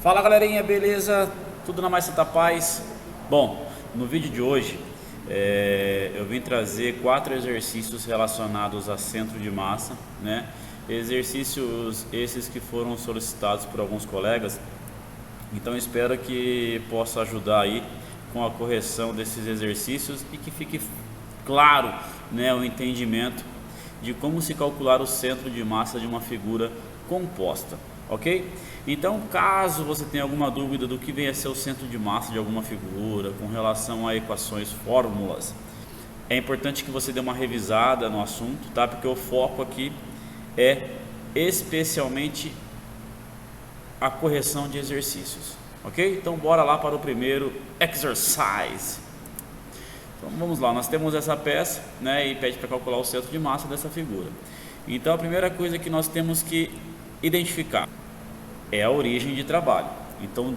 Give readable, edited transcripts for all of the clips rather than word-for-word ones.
Fala galerinha, beleza? Tudo na mais santa paz? Bom, no vídeo de hoje eu vim trazer 4 exercícios relacionados a centro de massa, né? Exercícios esses que foram solicitados por alguns colegas, então espero que possa ajudar aí com a correção desses exercícios e que fique claro, né, o entendimento de como se calcular o centro de massa de uma figura composta, ok? Então, caso você tenha alguma dúvida do que vem a ser o centro de massa de alguma figura com relação a equações, fórmulas, é importante que você dê uma revisada no assunto, tá? Porque o foco aqui é especialmente a correção de exercícios, ok? Então, bora lá para o primeiro exercise. Então, vamos lá, nós temos essa peça, né, e pede para calcular o centro de massa dessa figura. Então, a primeira coisa que nós temos que identificar é a origem de trabalho. Então,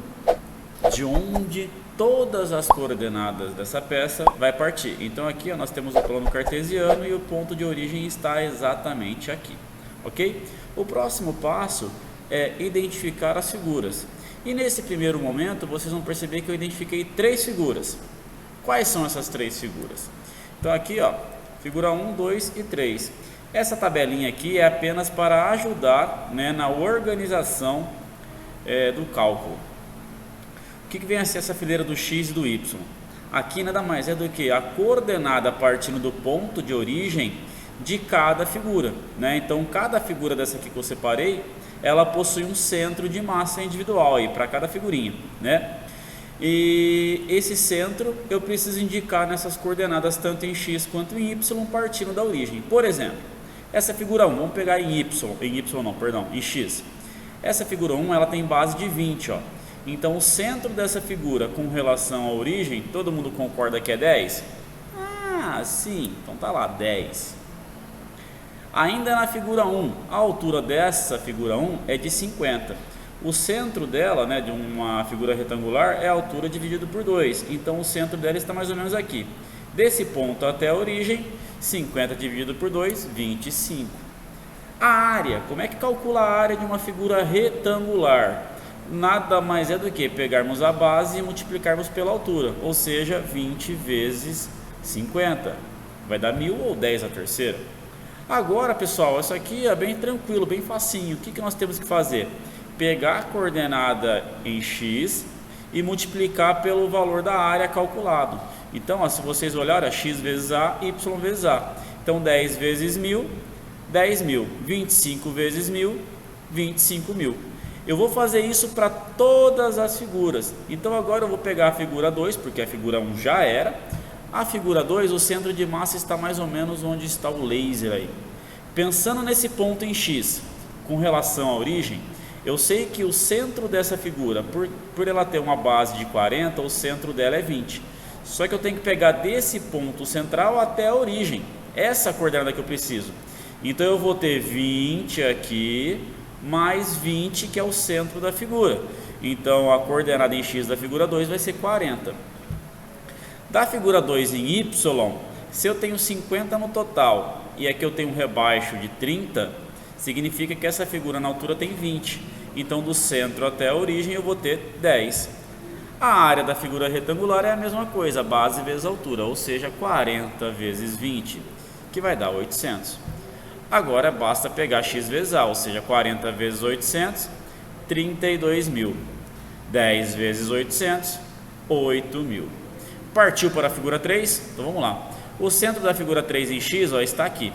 de onde todas as coordenadas dessa peça vai partir. Então, aqui ó, nós temos o plano cartesiano e o ponto de origem está exatamente aqui, ok? O próximo passo é identificar as figuras. E nesse primeiro momento, vocês vão perceber que eu identifiquei 3 figuras. Quais são essas 3 figuras? Então, aqui ó, figura 1, 2 e 3. Essa tabelinha aqui é apenas para ajudar, né, na organização do cálculo. O que vem a ser essa fileira do x e do y? Aqui nada mais é do que a coordenada partindo do ponto de origem de cada figura, né? Então cada figura dessa aqui que eu separei, ela possui um centro de massa individual aí para cada figurinha, né? E esse centro eu preciso indicar nessas coordenadas tanto em x quanto em y partindo da origem. Por exemplo, essa figura 1, vamos pegar em x. Essa figura 1 ela tem base de 20, ó. Então o centro dessa figura com relação à origem, todo mundo concorda que é 10? Ah, sim, então tá lá, 10. Ainda na figura 1, a altura dessa figura 1 é de 50. O centro dela, né, de uma figura retangular, é a altura dividido por 2. Então o centro dela está mais ou menos aqui. Desse ponto até a origem, 50 dividido por 2, 25. A área, como é que calcula a área de uma figura retangular? Nada mais é do que pegarmos a base e multiplicarmos pela altura, ou seja, 20 vezes 50. Vai dar 1000 ou 10 a terceira. Agora, pessoal, isso aqui é bem tranquilo, bem facinho. O que nós temos que fazer? Pegar a coordenada em x e multiplicar pelo valor da área calculado. Então, ó, se vocês olharem, x vezes a, y vezes a. Então, 10 vezes 1000, 10.000. 25 vezes 1000, 25.000. Eu vou fazer isso para todas as figuras. Então, agora eu vou pegar a figura 2, porque a figura 1 já era. A figura 2, o centro de massa está mais ou menos onde está o laser aí. Pensando nesse ponto em x, com relação à origem, eu sei que o centro dessa figura, por ela ter uma base de 40, o centro dela é 20. Só que eu tenho que pegar desse ponto central até a origem. Essa é a coordenada que eu preciso. Então eu vou ter 20 aqui, mais 20 que é o centro da figura. Então a coordenada em x da figura 2 vai ser 40. Da figura 2 em y, se eu tenho 50 no total e aqui eu tenho um rebaixo de 30, significa que essa figura na altura tem 20. Então do centro até a origem eu vou ter 10. A área da figura retangular é a mesma coisa, base vezes altura, ou seja, 40 vezes 20, que vai dar 800. Agora basta pegar x vezes a, ou seja, 40 vezes 800, 32.000. 10 vezes 800, 8.000. Partiu para a figura 3? Então vamos lá. O centro da figura 3 em x, ó, está aqui.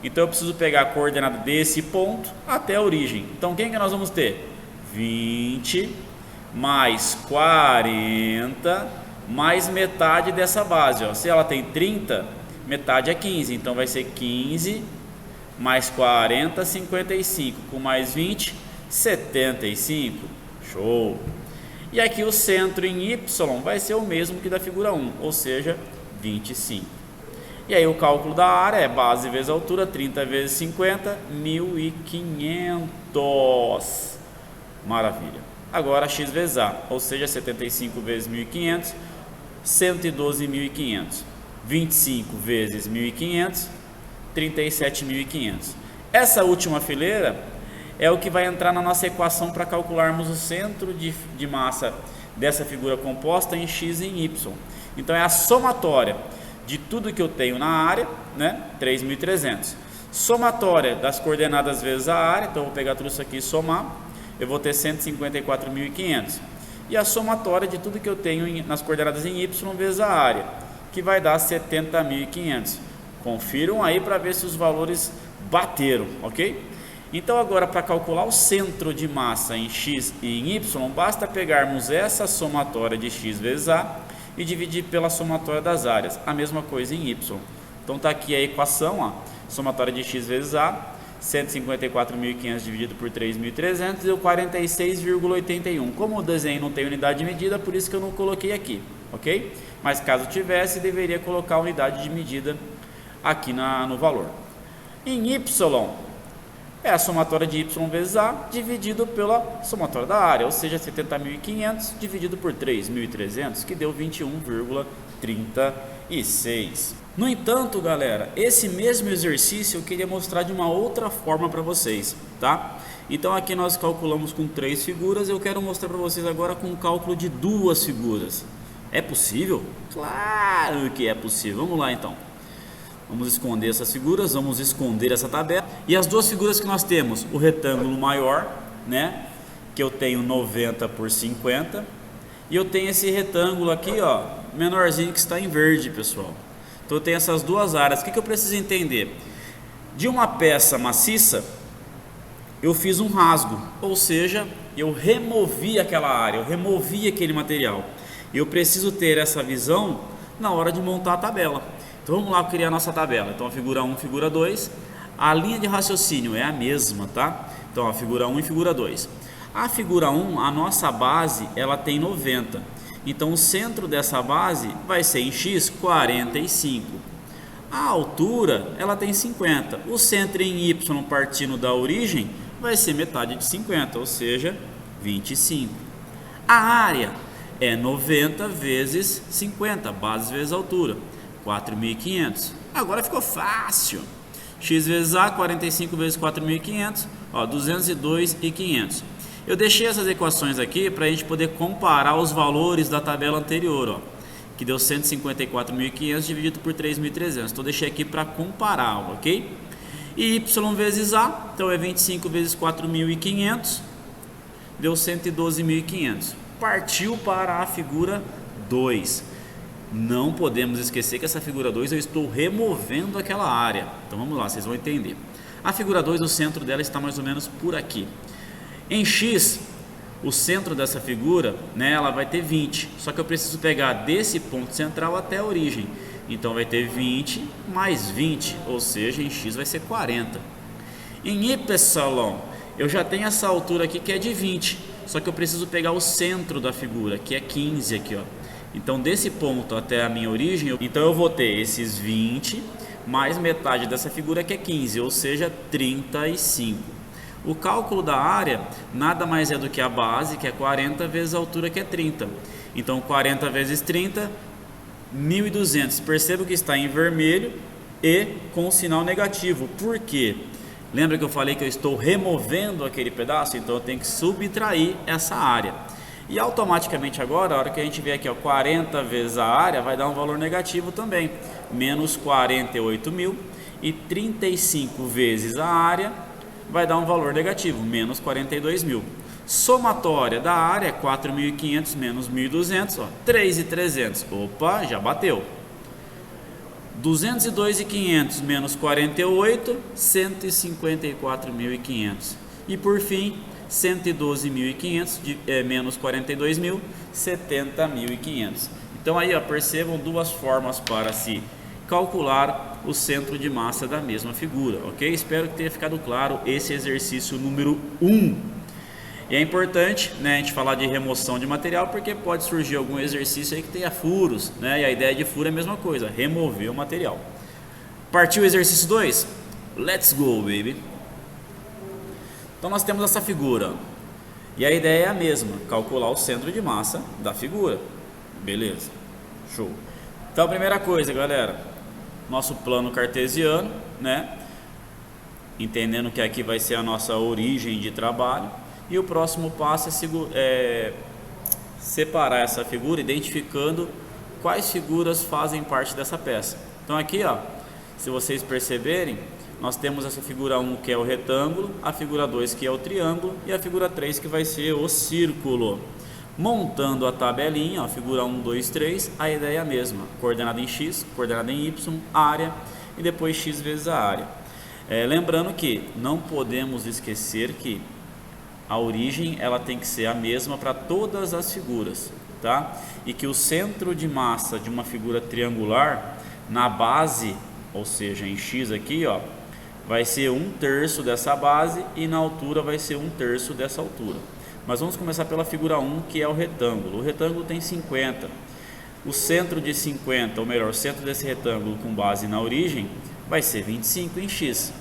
Então eu preciso pegar a coordenada desse ponto até a origem. Então quem que nós vamos ter? 20 mais 40 mais metade dessa base, ó. Se ela tem 30, metade é 15. Então vai ser 15 mais 40, 55, com mais 20, 75, show! E aqui o centro em y vai ser o mesmo que da figura 1, ou seja, 25. E aí o cálculo da área é base vezes altura, 30 vezes 50, 1.500. Maravilha! Agora x vezes a, ou seja, 75 vezes 1.500, 112.500. 25 vezes 1.500, 37.500. Essa última fileira é o que vai entrar na nossa equação para calcularmos o centro de massa dessa figura composta em x e em y. Então é a somatória de tudo que eu tenho na área, né? 3.300. Somatória das coordenadas vezes a área, então eu vou pegar tudo isso aqui e somar, eu vou ter 154.500. E a somatória de tudo que eu tenho nas coordenadas em y vezes a área, que vai dar 70.500. Confiram aí para ver se os valores bateram, ok? Então agora, para calcular o centro de massa em x e em y, basta pegarmos essa somatória de x vezes a e dividir pela somatória das áreas, a mesma coisa em y. Então está aqui a equação, ó, somatória de x vezes a, 154.500 dividido por 3.300 deu 46,81. Como o desenho não tem unidade de medida, por isso que eu não coloquei aqui, ok? Mas caso tivesse, deveria colocar a unidade de medida aqui no valor. Em y, é a somatória de y vezes a dividido pela somatória da área, ou seja, 70.500 dividido por 3.300, que deu 21,36. No entanto, galera, esse mesmo exercício eu queria mostrar de uma outra forma para vocês, tá? Então aqui nós calculamos com 3 figuras, eu quero mostrar para vocês agora com o cálculo de 2 figuras. É possível? Claro que é possível. Vamos lá então. Vamos esconder essas figuras, vamos esconder essa tabela. E as duas figuras que nós temos, o retângulo maior, né, que eu tenho 90 por 50, e eu tenho esse retângulo aqui, ó, menorzinho, que está em verde, pessoal. Então eu tenho essas duas áreas. O que eu preciso entender? De uma peça maciça, eu fiz um rasgo, ou seja, eu removi aquela área, eu removi aquele material. Eu preciso ter essa visão na hora de montar a tabela. Então vamos lá criar a nossa tabela. Então a figura 1, figura 2, a linha de raciocínio é a mesma, tá? Então a figura 1 e figura 2. A figura 1, a nossa base, ela tem 90. Então o centro dessa base vai ser em x 45. A altura, ela tem 50. O centro em y partindo da origem vai ser metade de 50, ou seja, 25. A área é 90 vezes 50, base vezes altura, 4.500. Agora ficou fácil. X vezes A, 45 vezes 4.500, ó, 202.500. Eu deixei essas equações aqui para a gente poder comparar os valores da tabela anterior, ó, que deu 154.500 dividido por 3.300. Então deixei aqui para comparar, ok? E y vezes A, então é 25 vezes 4.500, deu 112.500. Partiu para a figura 2. Não podemos esquecer que essa figura 2 eu estou removendo aquela área. Então vamos lá, vocês vão entender. A figura 2, o centro dela está mais ou menos por aqui. Em x, o centro dessa figura, né, ela vai ter 20. Só que eu preciso pegar desse ponto central até a origem. Então vai ter 20 mais 20, ou seja, em x vai ser 40. Em y, eu já tenho essa altura aqui que é de 20. Só que eu preciso pegar o centro da figura, que é 15 aqui, ó. Então desse ponto até a minha origem, então eu vou ter esses 20 mais metade dessa figura que é 15, ou seja, 35. O cálculo da área nada mais é do que a base, que é 40, vezes a altura, que é 30. Então 40 vezes 30, 1.200. Perceba que está em vermelho e com o sinal negativo. Por quê? Lembra que eu falei que eu estou removendo aquele pedaço? Então eu tenho que subtrair essa área. E automaticamente agora, a hora que a gente vê aqui, ó, 40 vezes a área, vai dar um valor negativo também. Menos 48.000. E 35 vezes a área vai dar um valor negativo, menos 42.000. Somatória da área é 4.500 menos 1.200, ó, 3.300. Opa, já bateu. 202.500 menos 48, 154.500. E por fim, 112.500 menos 42.000, 70.500. Então aí, ó, percebam duas formas para se calcular o centro de massa da mesma figura, ok? Espero que tenha ficado claro esse exercício número 1. E é importante, né, a gente falar de remoção de material, porque pode surgir algum exercício aí que tenha furos, né? E a ideia de furo é a mesma coisa, remover o material. Partiu o exercício 2? Let's go, baby! Então nós temos essa figura, e a ideia é a mesma, calcular o centro de massa da figura. Beleza, show. Então a primeira coisa, galera, nosso plano cartesiano, né? entendendo que aqui vai ser a nossa origem de trabalho. E o próximo passo é separar essa figura, identificando quais figuras fazem parte dessa peça. Então aqui, ó, se vocês perceberem, nós temos essa figura 1 que é o retângulo, a figura 2 que é o triângulo e a figura 3 que vai ser o círculo. Montando a tabelinha, ó, figura 1, 2, 3, a ideia é a mesma, coordenada em x, coordenada em y, área e depois x vezes a área. Lembrando que não podemos esquecer que a origem ela tem que ser a mesma para todas as figuras, tá? E que o centro de massa de uma figura triangular na base, ou seja, em x aqui, ó, vai ser 1/3 dessa base e na altura vai ser 1/3 dessa altura. Mas vamos começar pela figura 1, que é o retângulo. O retângulo tem 50. O centro de 50, ou melhor, o centro desse retângulo com base na origem, vai ser 25 em x.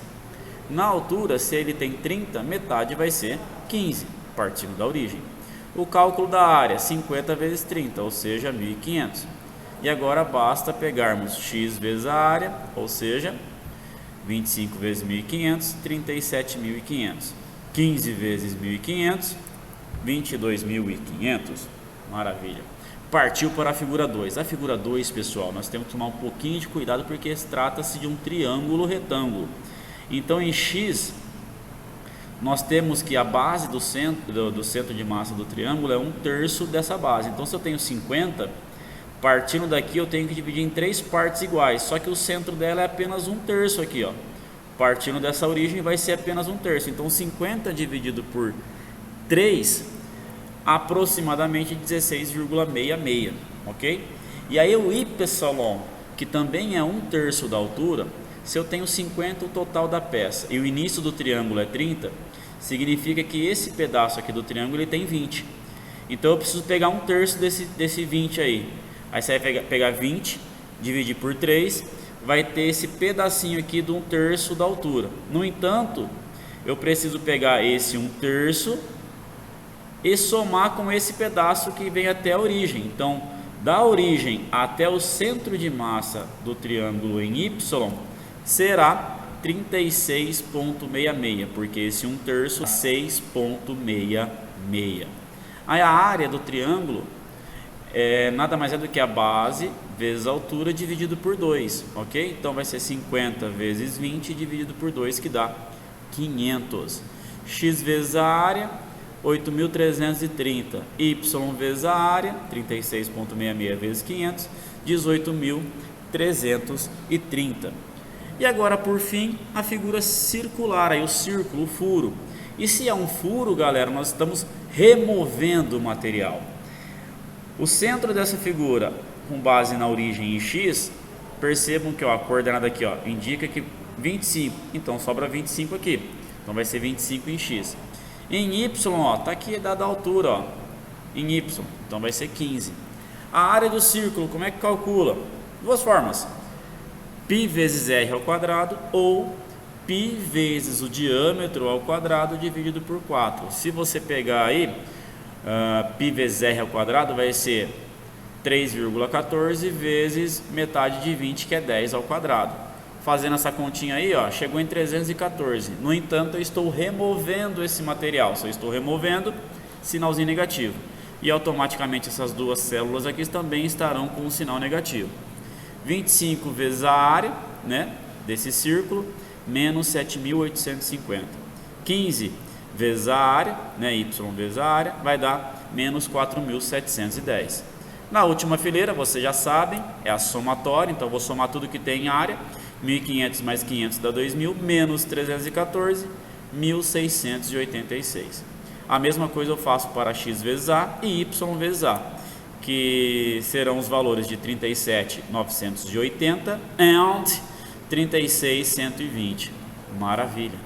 Na altura, se ele tem 30, metade vai ser 15, partindo da origem. O cálculo da área, 50 vezes 30, ou seja, 1.500. E agora basta pegarmos x vezes a área, ou seja, 25 vezes 1.500, 37.500. 15 vezes 1.500, 22.500. Maravilha. Partiu para a figura 2. A figura 2, pessoal, nós temos que tomar um pouquinho de cuidado porque trata-se de um triângulo retângulo. Então, em x, nós temos que a base do centro de massa do triângulo é 1/3 dessa base. Então, se eu tenho 50, partindo daqui eu tenho que dividir em 3 partes iguais, só que o centro dela é apenas 1/3 aqui, ó. Partindo dessa origem vai ser apenas 1/3. Então, 50 dividido por 3, aproximadamente 16,66, ok? E aí o y, que também é 1/3 da altura, se eu tenho 50 o total da peça e o início do triângulo é 30, significa que esse pedaço aqui do triângulo ele tem 20. Então eu preciso pegar 1/3 desse 20 aí. Aí você vai pegar 20, dividir por 3, vai ter esse pedacinho aqui do 1/3 da altura. No entanto, eu preciso pegar esse 1/3 e somar com esse pedaço que vem até a origem. Então, da origem até o centro de massa do triângulo em y será 36,66, porque esse 1/3 é 6,66. Aí a área do triângulo nada mais é do que a base vezes a altura dividido por 2, ok? Então vai ser 50 vezes 20 dividido por 2, que dá 500. X vezes a área, 8.330. Y vezes a área, 36,66 vezes 500, 18.330. E agora, por fim, a figura circular, aí o círculo, o furo. E se é um furo, galera, nós estamos removendo o material. O centro dessa figura, com base na origem em x, percebam que ó, a coordenada aqui ó, indica que 25, então sobra 25 aqui. Então vai ser 25 em x. Em y, ó, tá aqui dada a altura, ó, em y, então vai ser 15. A área do círculo, como é que calcula? Duas formas: π vezes r ao quadrado ou π vezes o diâmetro ao quadrado dividido por 4. Se você pegar aí, π vezes r ao quadrado vai ser 3,14 vezes metade de 20, que é 10 ao quadrado. Fazendo essa continha aí, ó, chegou em 314. No entanto, eu estou removendo esse material. Se eu estou removendo, sinalzinho negativo. E automaticamente essas duas células aqui também estarão com um sinal negativo. 25 vezes a área, né, desse círculo, menos 7.850. 15 vezes a área, né, y vezes a área, vai dar menos 4.710. Na última fileira, vocês já sabem, é a somatória, então vou somar tudo que tem em área. 1.500 mais 500 dá 2.000, menos 314, 1.686. A mesma coisa eu faço para x vezes a e y vezes a, que serão os valores de 37.980 e 36.120. Maravilha!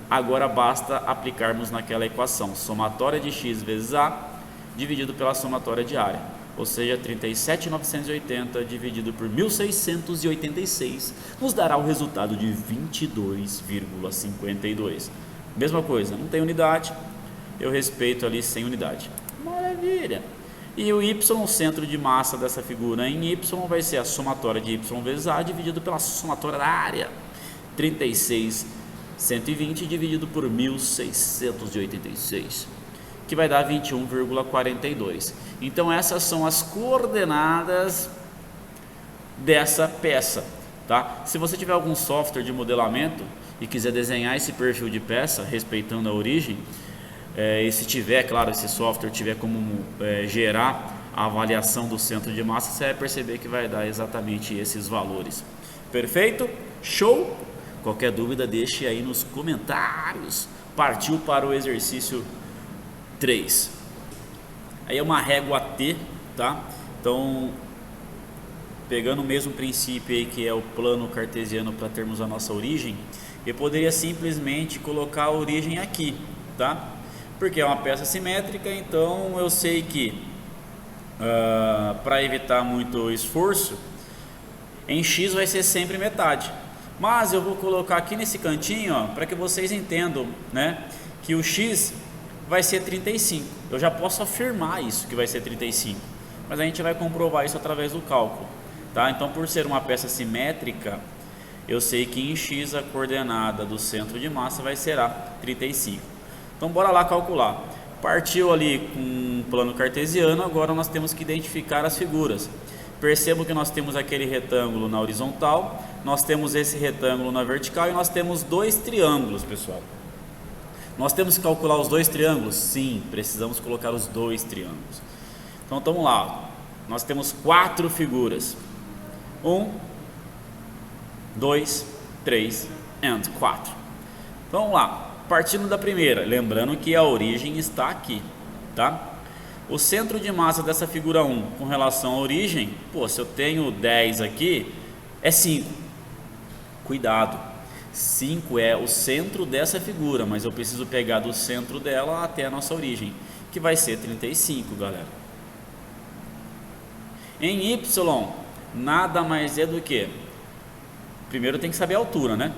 Agora basta aplicarmos naquela equação, somatória de x vezes a dividido pela somatória de área. Ou seja, 37.980 dividido por 1.686 nos dará o resultado de 22,52. Mesma coisa, não tem unidade, eu respeito ali sem unidade. Maravilha! E o y, o centro de massa dessa figura em y, vai ser a somatória de y vezes a dividido pela somatória da área. 36 120 dividido por 1.686, que vai dar 21,42. Então essas são as coordenadas dessa peça, tá? Se você tiver algum software de modelamento e quiser desenhar esse perfil de peça respeitando a origem, e se tiver, claro, esse software tiver como gerar a avaliação do centro de massa, você vai perceber que vai dar exatamente esses valores. Perfeito? Show? Qualquer dúvida deixe aí nos comentários. Partiu para o exercício 3. Aí é uma régua T, tá? Então, pegando o mesmo princípio aí que é o plano cartesiano para termos a nossa origem, eu poderia simplesmente colocar a origem aqui, tá? Porque é uma peça simétrica, então eu sei que para evitar muito esforço, em x vai ser sempre metade. Mas eu vou colocar aqui nesse cantinho, para que vocês entendam, né, que o x vai ser 35. Eu já posso afirmar isso, que vai ser 35. Mas a gente vai comprovar isso através do cálculo, tá? Então, por ser uma peça simétrica, eu sei que em x a coordenada do centro de massa vai ser 35. Então, bora lá calcular. Partiu ali com um plano cartesiano, agora nós temos que identificar as figuras. Percebo que nós temos aquele retângulo na horizontal, nós temos esse retângulo na vertical e nós temos dois triângulos, pessoal. Nós temos que calcular os dois triângulos? Sim, precisamos colocar os dois triângulos. Então, vamos lá. Nós temos 4 figuras. 1, 2, 3 e 4. Vamos lá. Partindo da primeira, lembrando que a origem está aqui, tá? O centro de massa dessa figura 1 com relação à origem, se eu tenho 10 aqui, é 5. Cuidado, 5 é o centro dessa figura, mas eu preciso pegar do centro dela até a nossa origem, que vai ser 35, galera. Em y, nada mais é do que, primeiro tem que saber a altura, né?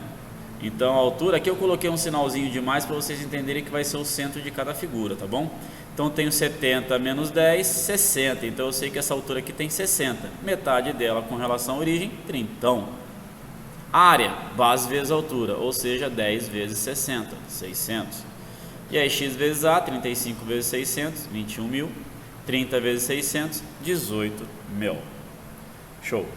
Então a altura, aqui eu coloquei um sinalzinho de mais para vocês entenderem que vai ser o centro de cada figura, tá bom? Então eu tenho 70 menos 10, 60, então eu sei que essa altura aqui tem 60, metade dela com relação à origem, 30. Então, área, base vezes altura, ou seja, 10 vezes 60, 600. E aí x vezes a, 35 vezes 600, 21 mil, 30 vezes 600, 18 mil. Show!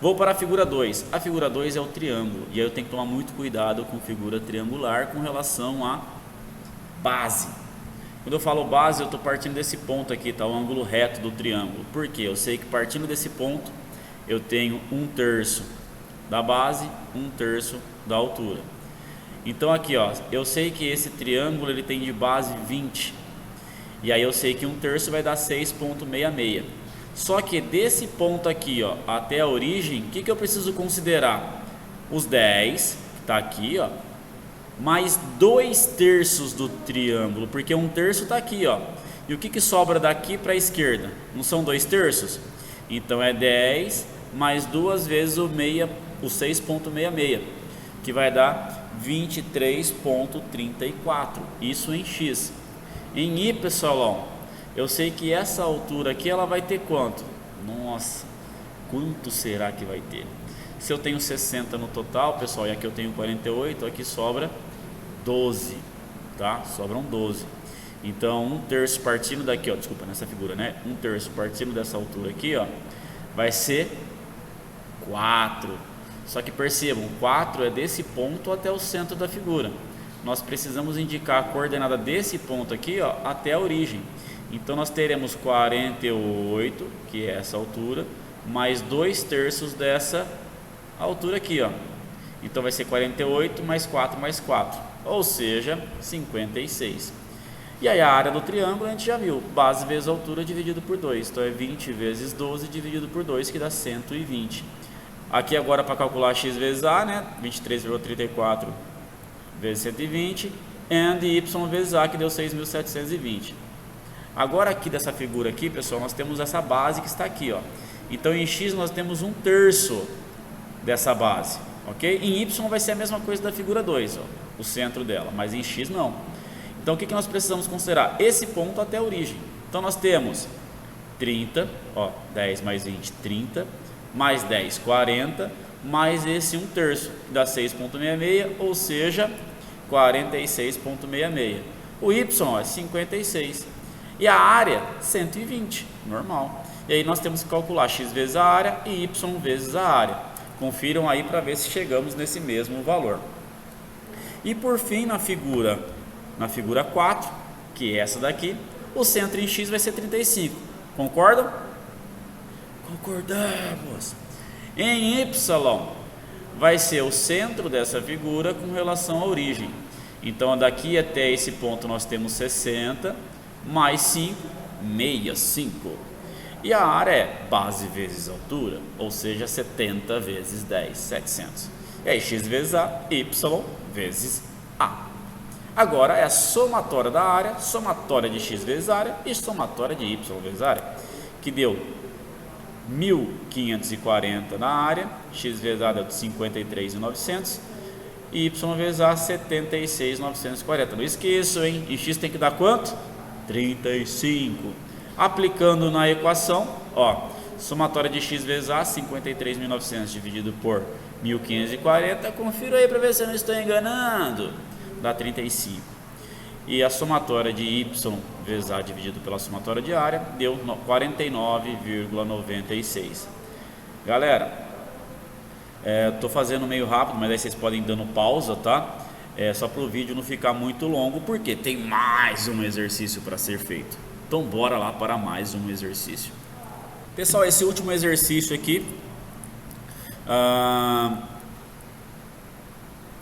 Vou para a figura 2. A figura 2 é o triângulo. E aí eu tenho que tomar muito cuidado com figura triangular com relação à base. Quando eu falo base, eu estou partindo desse ponto aqui, tá? O ângulo reto do triângulo. Por quê? Eu sei que partindo desse ponto, eu tenho 1/3 da base, 1/3 da altura. Então aqui, ó, eu sei que esse triângulo ele tem de base 20. E aí eu sei que 1/3 vai dar 6,66. Só que desse ponto aqui, ó, até a origem, o que eu preciso considerar? Os 10, que está aqui, ó, mais 2/3 do triângulo, porque 1/3 está aqui, ó. E o que sobra daqui para a esquerda? Não são 2/3? Então é 10 mais 2 vezes o 6,66, que vai dar 23,34. Isso em x. Em y, pessoal, ó, eu sei que essa altura aqui ela vai ter quanto? Nossa, quanto será que vai ter? Se eu tenho 60 no total, pessoal, e aqui eu tenho 48, aqui sobra 12, tá? Sobram 12. Então, 1/3 partindo daqui, ó, desculpa, nessa figura, né? 1/3 partindo dessa altura aqui, ó, vai ser 4. Só que percebam, 4 é desse ponto até o centro da figura. Nós precisamos indicar a coordenada desse ponto aqui, ó, até a origem. Então nós teremos 48, que é essa altura, mais 2/3 dessa altura aqui, ó. Então vai ser 48 mais 4 mais 4, ou seja, 56. E aí a área do triângulo a gente já viu, base vezes altura dividido por 2. Então é 20 vezes 12 dividido por 2, que dá 120. Aqui agora para calcular x vezes a, né? 23,34 vezes 120, e y vezes a, que deu 6.720. Agora aqui dessa figura aqui, pessoal, nós temos essa base que está aqui, ó. Então em x nós temos 1/3 dessa base, ok? Em y vai ser a mesma coisa da figura 2, ó, o centro dela, mas em x não. Então o que nós precisamos considerar? Esse ponto até a origem. Então nós temos 30, ó, 10 mais 20, 30, mais 10, 40, mais esse 1/3, que dá 6,66, ou seja, 46,66. O y é 56 e a área 120, normal. E aí nós temos que calcular x vezes a área e y vezes a área. Confiram aí para ver se chegamos nesse mesmo valor. E por fim, na figura 4, que é essa daqui, o centro em x vai ser 35. Concordam? Concordamos. Em y vai ser o centro dessa figura com relação à origem. Então daqui até esse ponto nós temos 60 mais 5, 65. E a área é base vezes altura, ou seja, 70 vezes 10, 700. E aí x vezes a, y vezes a. Agora é a somatória da área, somatória de x vezes área e somatória de y vezes área, que deu 1.540 na área, x vezes a deu 53.900 e y vezes a 76.940. Não esqueçam, hein? E x tem que dar quanto? 35. Aplicando na equação, ó, somatória de x vezes a, 53.900 dividido por 1.540, confira aí para ver se eu não estou enganando, dá 35. E a somatória de y vezes a dividido pela somatória de área deu 49,96. Galera, estou fazendo meio rápido, mas aí vocês podem ir dando pausa, tá? Só para o vídeo não ficar muito longo, porque tem mais um exercício para ser feito. Então bora lá para mais um exercício. Pessoal, esse último exercício aqui,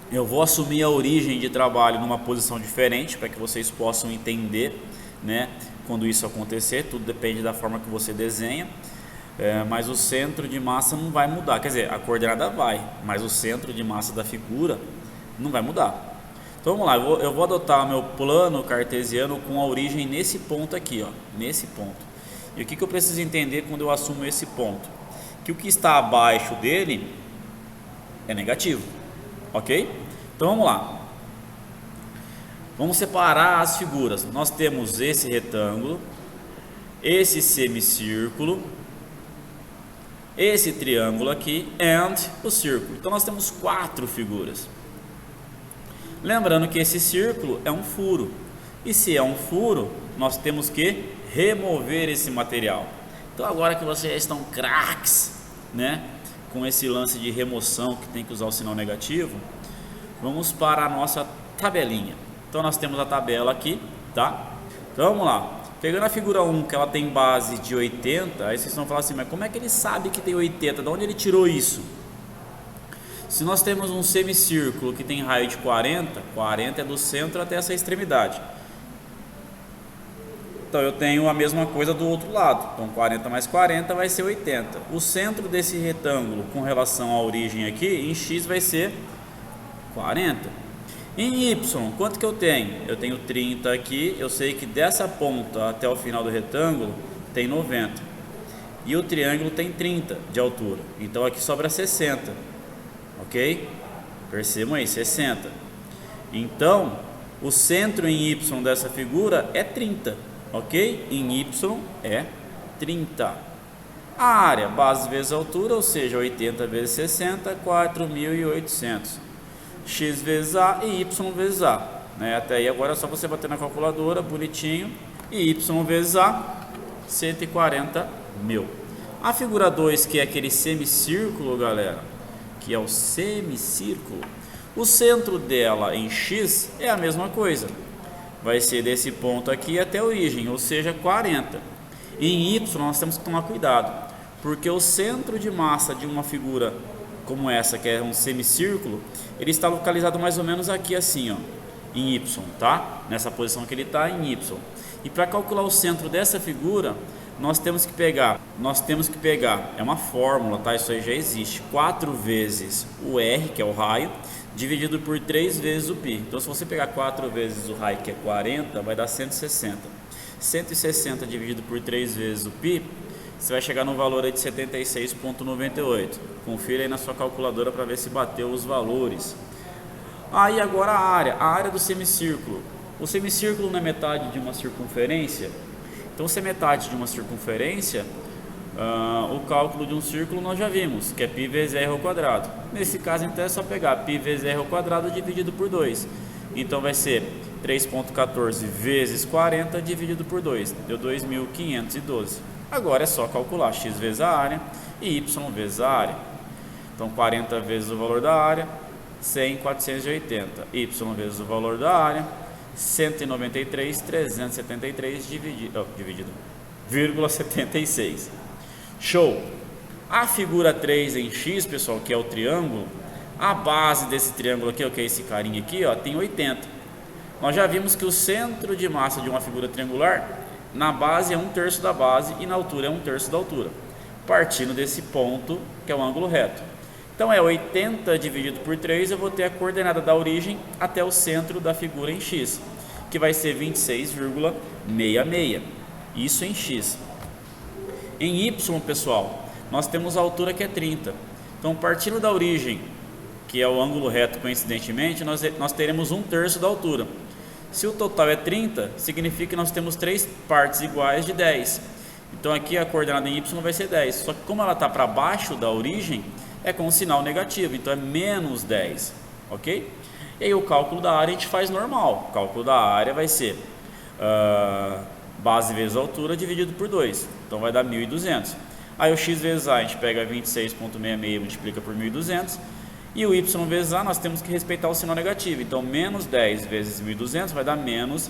eu vou assumir a origem de trabalho numa posição diferente para que vocês possam entender, né, quando isso acontecer. Tudo depende da forma que você desenha, mas o centro de massa não vai mudar, quer dizer, a coordenada vai, mas o centro de massa da figura não vai mudar. Então vamos lá, eu vou adotar meu plano cartesiano com a origem nesse ponto aqui, ó, nesse ponto. E o que eu preciso entender quando eu assumo esse ponto? Que o que está abaixo dele é negativo, ok? Então vamos lá. Vamos separar as figuras. Nós temos esse retângulo, esse semicírculo, esse triângulo aqui and o círculo. Então nós temos 4 figuras. Lembrando que esse círculo é um furo, e se é um furo, nós temos que remover esse material. Então agora que vocês estão craques, né, com esse lance de remoção que tem que usar o sinal negativo, vamos para a nossa tabelinha. Então nós temos a tabela aqui, tá? Então vamos lá. Pegando a figura 1, que ela tem base de 80, aí vocês vão falar assim, mas como é que ele sabe que tem 80? De onde ele tirou isso? Se nós temos um semicírculo que tem raio de 40, 40 é do centro até essa extremidade. Então eu tenho a mesma coisa do outro lado. Então 40 mais 40 vai ser 80. O centro desse retângulo com relação à origem aqui, em x vai ser 40. Em y, quanto que eu tenho? Eu tenho 30 aqui, eu sei que dessa ponta até o final do retângulo tem 90. E o triângulo tem 30 de altura. Então aqui sobra 60. Ok? Percebam aí, 60. Então, o centro em y dessa figura é 30. Ok? Em y é 30. A área, base vezes altura, ou seja, 80 vezes 60, 4.800. X vezes a e y vezes a. Né? Até aí agora é só você bater na calculadora, bonitinho. E y vezes a, 140 mil. A figura 2, que é aquele semicírculo, galera, que é o semicírculo, o centro dela em x é a mesma coisa, vai ser desse ponto aqui até a origem, ou seja, 40. Em y nós temos que tomar cuidado, porque o centro de massa de uma figura como essa, que é um semicírculo, ele está localizado mais ou menos aqui assim, ó, em y, tá? Nessa posição que ele está em y. E para calcular o centro dessa figura, nós temos que pegar, é uma fórmula, tá? Isso aí já existe, 4 vezes o R, que é o raio, dividido por 3 vezes o π. Então se você pegar 4 vezes o raio, que é 40, vai dar 160. 160 dividido por 3 vezes o π, você vai chegar no valor aí de 76,98. Confira aí na sua calculadora para ver se bateu os valores. Aí agora a área do semicírculo. O semicírculo não é metade de uma circunferência? Então, se é metade de uma circunferência, o cálculo de um círculo nós já vimos, que é π vezes r ao quadrado. Nesse caso, então, é só pegar π vezes r ao quadrado dividido por 2, Então vai ser 3,14 vezes 40 dividido por 2, deu 2.512. Agora é só calcular x vezes a área e y vezes a área. Então 40 vezes o valor da área, 100, 480. Y vezes o valor da área, 193, 373 dividido, vírgula 76. Show! A figura 3 em x, pessoal, que é o triângulo, a base desse triângulo aqui, que é esse carinha aqui, ó, tem 80. Nós já vimos que o centro de massa de uma figura triangular, na base é 1/3 da base e na altura é 1/3 da altura, partindo desse ponto, que é o ângulo reto. Então é 80 dividido por 3, eu vou ter a coordenada da origem até o centro da figura em x, que vai ser 26,66. Isso em x. Em y, pessoal, nós temos a altura que é 30. Então, partindo da origem, que é o ângulo reto coincidentemente, nós teremos 1/3 da altura. Se o total é 30, significa que nós temos 3 partes iguais de 10. Então aqui a coordenada em y vai ser 10. Só que como ela está para baixo da origem, é com um sinal negativo, então é menos 10. Ok? E aí o cálculo da área a gente faz normal. O cálculo da área vai ser base vezes a altura dividido por 2. Então vai dar 1.200. Aí o x vezes a gente pega 26,66 e multiplica por 1.200. E o y vezes a nós temos que respeitar o sinal negativo. Então menos 10 vezes 1.200 vai dar menos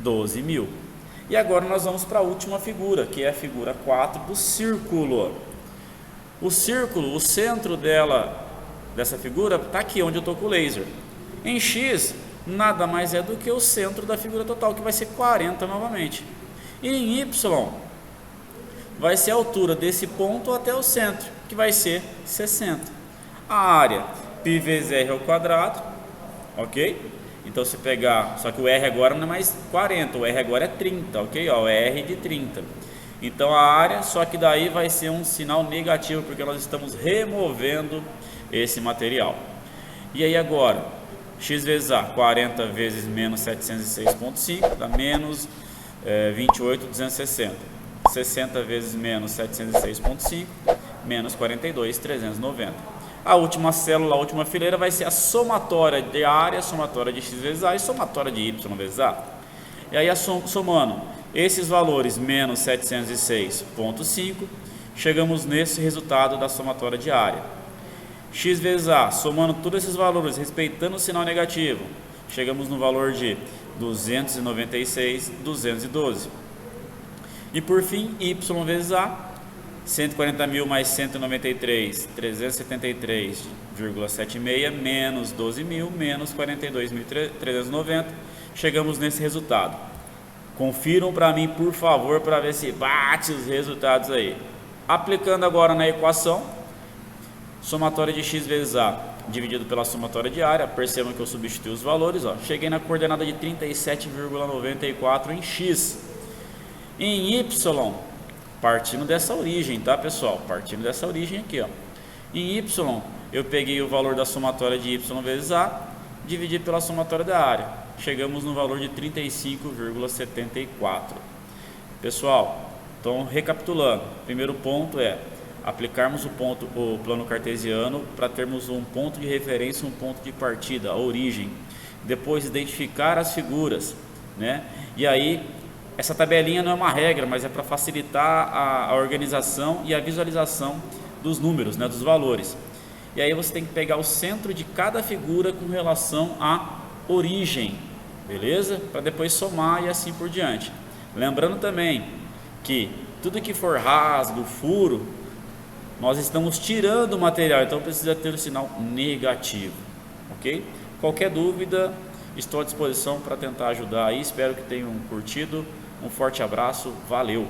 12.000. E agora nós vamos para a última figura, que é a figura 4 do círculo. O círculo, o centro dessa figura está aqui onde eu estou com o laser. Em x, nada mais é do que o centro da figura total, que vai ser 40 novamente. E em y, vai ser a altura desse ponto até o centro, que vai ser 60. A área, π vezes r ao quadrado, ok? Então se pegar, só que o r agora não é mais 40, o r agora é 30, ok? Ó, o r de 30. Então a área, só que daí vai ser um sinal negativo, porque nós estamos removendo esse material. E aí agora, x vezes a, 40 vezes menos 706,5, dá menos 28,260. 60 vezes menos 706,5, menos 42,390. A última célula, a última fileira vai ser a somatória de área, somatória de x vezes a e somatória de y vezes a. E aí somando esses valores menos 706,5, chegamos nesse resultado da somatória de área. X vezes a, somando todos esses valores, respeitando o sinal negativo, chegamos no valor de 296,212. E por fim, y vezes a, 140.000 mais 193, 373,76 menos 12.000 menos 42.390. Chegamos nesse resultado. Confiram para mim, por favor, para ver se bate os resultados aí. Aplicando agora na equação, somatória de x vezes a dividido pela somatória de área, percebam que eu substituí os valores, ó. Cheguei na coordenada de 37,94 em x. Em y, partindo dessa origem, tá, pessoal? Partindo dessa origem aqui, ó. Em y, eu peguei o valor da somatória de y vezes a, dividi pela somatória da área. Chegamos no valor de 35,74. Pessoal, então recapitulando, primeiro ponto é aplicarmos o plano cartesiano para termos um ponto de referência, um ponto de partida, a origem. Depois identificar as figuras, né? E aí essa tabelinha não é uma regra, mas é para facilitar a organização e a visualização dos números, né, dos valores. E aí você tem que pegar o centro de cada figura com relação à origem, beleza? Para depois somar e assim por diante. Lembrando também que tudo que for rasgo, furo, nós estamos tirando o material, então precisa ter o sinal negativo, ok? Qualquer dúvida, estou à disposição para tentar ajudar aí. Espero que tenham curtido. Um forte abraço, valeu!